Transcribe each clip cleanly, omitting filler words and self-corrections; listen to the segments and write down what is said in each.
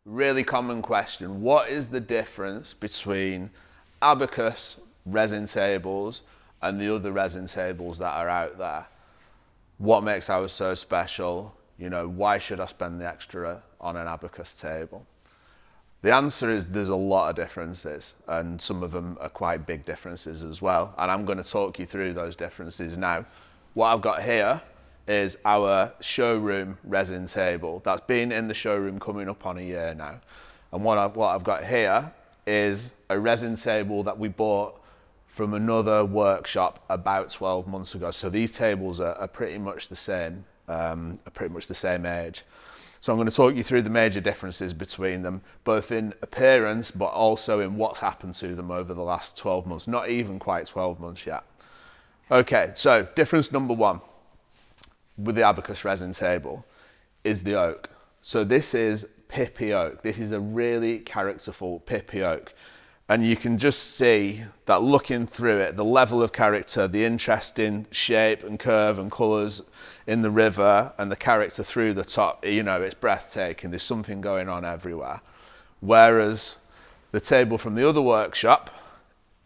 Really common question. What is the difference between Abacus resin tables and the other resin tables that are out there? What makes ours so special? You know, why should I spend the extra on an Abacus table? The answer is there's a lot of differences, and some of them are quite big differences as well. And I'm going to talk you through those differences now. What I've got here is our showroom resin table. That's been in the showroom coming up on a year now. And what I've got here is a resin table that we bought from another workshop about 12 months ago. So these tables are pretty much the same, age. So I'm going to talk you through the major differences between them, both in appearance, but also in what's happened to them over the last 12 months, not even quite 12 months yet. Okay, so difference number one with the Abacus resin table is the oak. So this is pippy oak. This is a really characterful pippy oak. And you can just see that looking through it, the level of character, the interesting shape and curve and colours in the river and the character through the top, you know, it's breathtaking. There's something going on everywhere. Whereas the table from the other workshop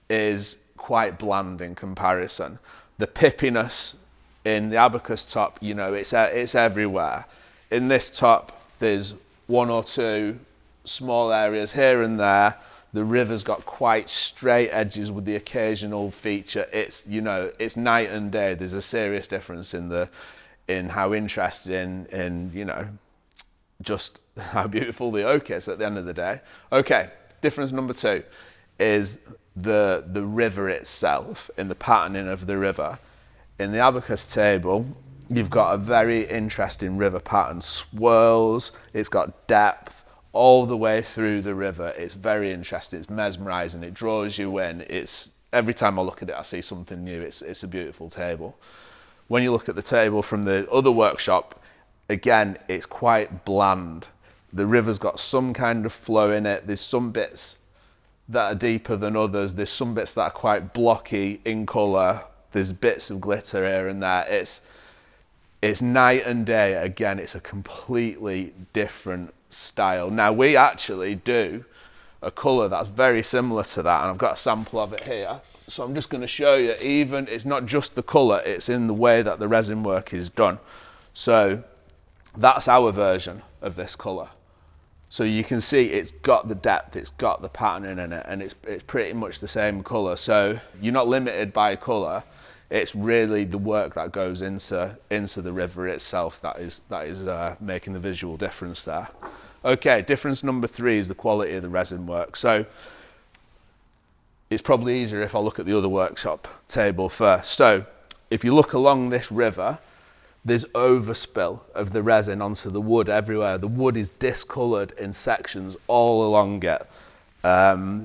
is quite bland in comparison. The pippiness in the Abacus top, you know, it's everywhere. In this top, there's one or two small areas here and there. The river's got quite straight edges with the occasional feature. It's, you know, it's night and day. There's a serious difference in how interesting in, you know, just how beautiful the oak is at the end of the day. Okay, difference number two is the river itself, in the patterning of the river. In the Abacus table, you've got a very interesting river pattern. Swirls, it's got depth all the way through the river. It's very interesting, it's mesmerizing, it draws you in. It's, every time I look at it, I see something new. It's a beautiful table. When you look at the table from the other workshop, again, it's quite bland. The river's got some kind of flow in it. There's some bits that are deeper than others. There's some bits that are quite blocky in colour. There's bits of glitter here and there. It's night and day. Again, it's a completely different style. Now, we actually do a colour that's very similar to that, and I've got a sample of it here. So I'm just going to show you, even, it's not just the colour, it's in the way that the resin work is done. So that's our version of this colour. So you can see it's got the depth, it's got the patterning in it, and it's pretty much the same colour. So you're not limited by colour. It's really the work that goes into the river itself that is making the visual difference there. Okay, difference number three is the quality of the resin work. So it's probably easier if I look at the other workshop table first. So if you look along this river, there's overspill of the resin onto the wood everywhere. The wood is discoloured in sections all along it.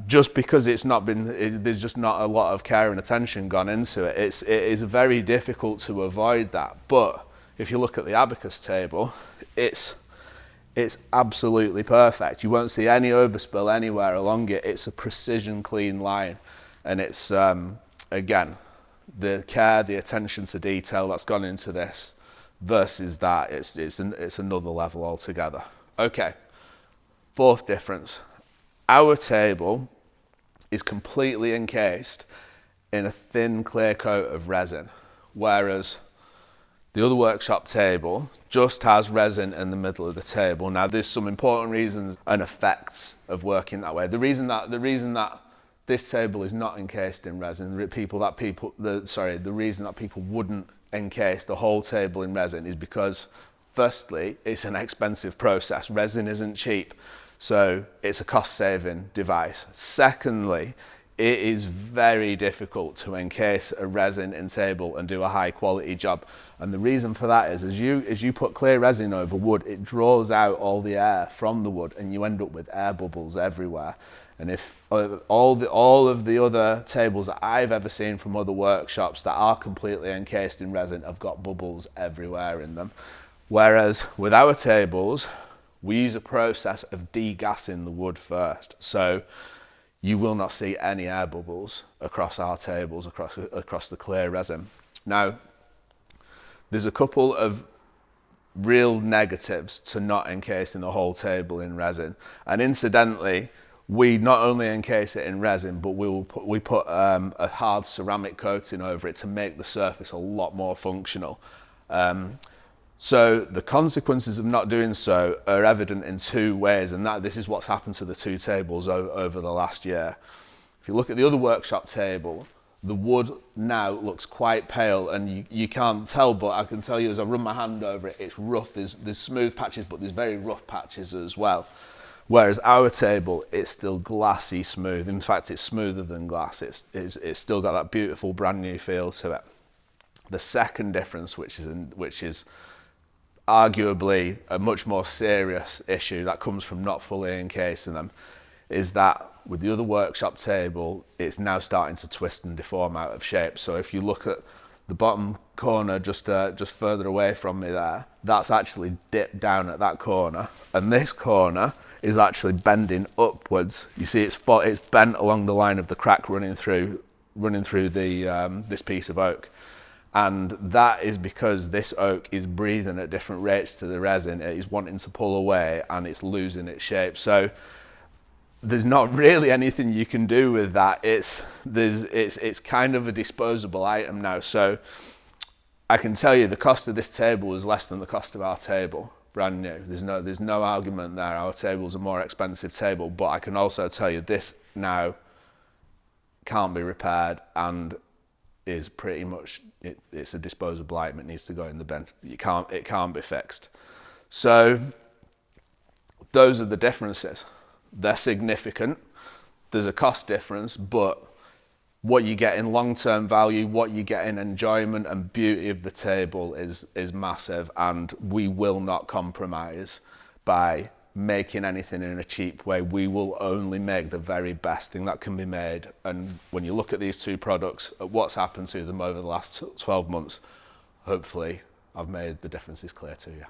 Just because there's just not a lot of care and attention gone into it. It is very difficult to avoid that. But if you look at the Abacus table, it's absolutely perfect. You won't see any overspill anywhere along it. It's a precision clean line. And it's, again, the care, the attention to detail that's gone into this versus that, it's another level altogether. Okay, fourth difference. Our table is completely encased in a thin clear coat of resin, whereas the other workshop table just has resin in the middle of the table. Now, there's some important reasons and effects of working that way. The reason that this table is not encased in resin, the reason that people wouldn't encase the whole table in resin is because, firstly, it's an expensive process. Resin isn't cheap. So it's a cost-saving device. Secondly, it is very difficult to encase a resin in table and do a high-quality job. And the reason for that is, as you put clear resin over wood, it draws out all the air from the wood, and you end up with air bubbles everywhere. And if all of the other tables that I've ever seen from other workshops that are completely encased in resin have got bubbles everywhere in them. Whereas with our tables, we use a process of degassing the wood first. So you will not see any air bubbles across our tables, across the clear resin. Now, there's a couple of real negatives to not encasing the whole table in resin. And incidentally, we not only encase it in resin, but we put a hard ceramic coating over it to make the surface a lot more functional. So the consequences of not doing so are evident in two ways, and this is what's happened to the two tables over the last year. If you look at the other workshop table, the wood now looks quite pale, and you can't tell, but I can tell you as I run my hand over it, it's rough. There's smooth patches, but there's very rough patches as well. Whereas our table, it's still glassy smooth. In fact, it's smoother than glass. It's still got that beautiful brand new feel to it. The second difference, which is arguably a much more serious issue that comes from not fully encasing them, is that with the other workshop table, it's now starting to twist and deform out of shape. So if you look at the bottom corner just further away from me there, that's actually dipped down at that corner, and this corner is actually bending upwards. You see it's bent along the line of the crack running through the this piece of oak. And that is because this oak is breathing at different rates to the resin. It is wanting to pull away and it's losing its shape. So there's not really anything you can do with that. It's kind of a disposable item now. So I can tell you the cost of this table is less than the cost of our table, brand new. There's no argument there. Our table's a more expensive table, but I can also tell you this now can't be repaired and is pretty much, it's a disposable item. It needs to go in the bin. It can't be fixed. So those are the differences. They're significant. There's a cost difference, but what you get in long-term value, what you get in enjoyment and beauty of the table is massive, and we will not compromise by making anything in a cheap way. We will only make the very best thing that can be made. And when you look at these two products, at what's happened to them over the last 12 months, hopefully I've made the differences clear to you.